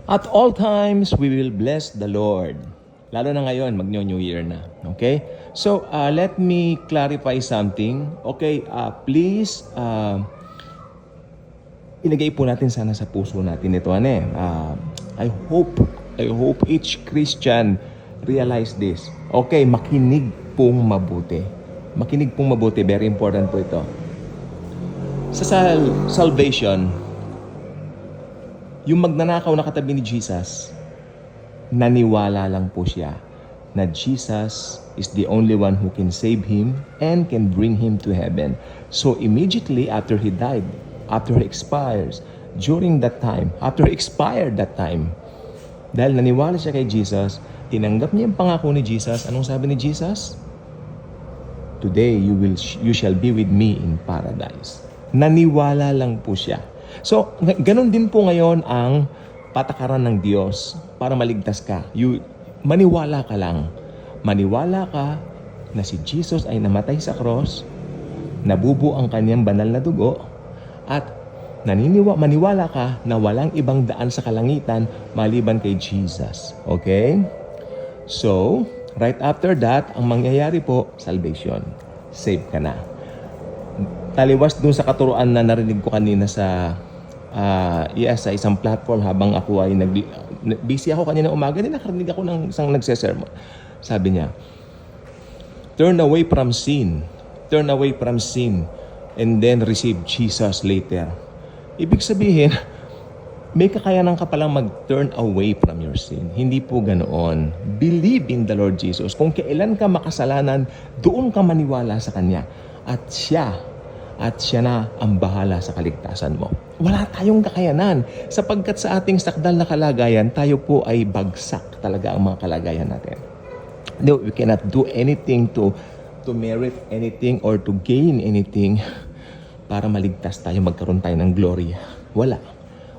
At all times, we will bless the Lord. Lalo na ngayon, mag-New Year na. Okay? So, let me clarify something. Okay, please, ilagay po natin sana sa puso natin ito. I hope each Christian realize this. Okay, makinig pong mabuti. Makinig pong mabuti. Very important po ito. Sa salvation, yung magnanakaw na katabi ni Jesus, naniwala lang po siya na Jesus is the only one who can save him and can bring him to heaven. So immediately after he died, after he expires, during that time, after he expired that time, dahil naniwala siya kay Jesus, tinanggap niya yung pangako ni Jesus. Anong sabi ni Jesus? Today you shall be with me in paradise. Naniwala lang po siya. So, ganun din po ngayon ang patakaran ng Diyos para maligtas ka. Maniwala ka lang. Maniwala ka na si Jesus ay namatay sa cross, nabubo ang kanyang banal na dugo, at maniwala ka na walang ibang daan sa kalangitan maliban kay Jesus. Okay? So, right after that, ang mangyayari po, salvation. Save ka na. Taliwas dun sa katuruan na narinig ko kanina sa sa isang platform habang ako ay busy ako kanina umaga, nakarinig ako ng isang nagsesermon. Sabi niya, turn away from sin. Turn away from sin and then receive Jesus later. Ibig sabihin, may kakayanan ka palang mag-turn away from your sin. Hindi po ganoon. Believe in the Lord Jesus. Kung kailan ka makasalanan, doon ka maniwala sa Kanya. At siya na ang bahala sa kaligtasan mo. Wala tayong kakayanan sapagkat sa ating sakdal na kalagayan, tayo po ay bagsak talaga ang mga kalagayan natin. No, we cannot do anything to merit anything or to gain anything para maligtas tayo, magkaroon tayo ng glory. Wala.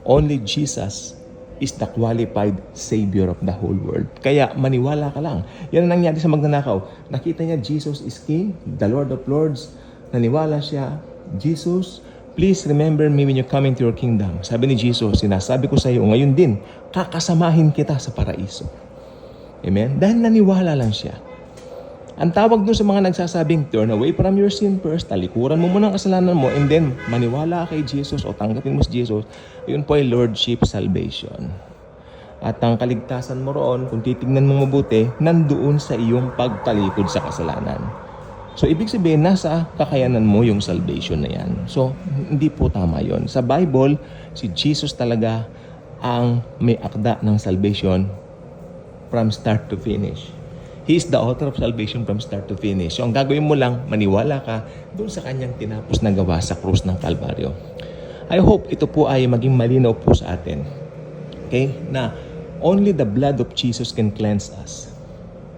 Only Jesus is the qualified Savior of the whole world. Kaya maniwala ka lang. Yan ang nangyari sa magnanakaw. Nakita niya Jesus is King, the Lord of Lords. Naniwala siya, Jesus, please remember me when you come into your kingdom. Sabi ni Jesus, sinasabi ko sa iyo, ngayon din, kakasamahin kita sa paraiso. Amen? Dahil naniwala lang siya. Ang tawag doon sa mga nagsasabing, turn away from your sin first, talikuran mo muna ang kasalanan mo, and then maniwala kay Jesus o tanggapin mo si Jesus, yun po ay Lordship Salvation. At ang kaligtasan mo roon, kung titignan mo mabuti, nandoon sa iyong pagtalikod sa kasalanan. So, ibig sabihin, nasa kakayanan mo yung salvation na yan. So, hindi po tama yon. Sa Bible, si Jesus talaga ang may akda ng salvation from start to finish. He is the author of salvation from start to finish. So, ang gagawin mo lang, maniwala ka doon sa kanyang tinapos na gawa sa krus ng Kalbaryo. I hope ito po ay maging malinaw po sa atin. Okay? Na only the blood of Jesus can cleanse us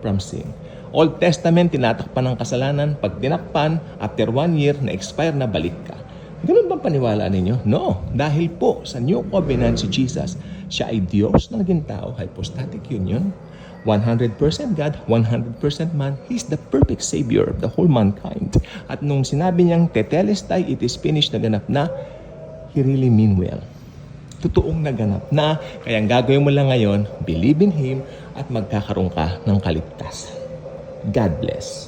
from sin. Old Testament, tinatakpan ng kasalanan. Pag tinakpan, after 1 year, na-expire na, balik ka. Ganun bang paniwala ninyo? No. Dahil po, sa New Covenant si Jesus, siya ay Diyos na naging tao, hypostatic union. 100% God, 100% man. He's the perfect Savior of the whole mankind. At nung sinabi niyang, tetelestai, it is finished, naganap na, He really mean well. Totoong naganap na, kaya ang gagawin mo lang ngayon, believe in Him at magkakaroon ka ng kaligtasan. God bless.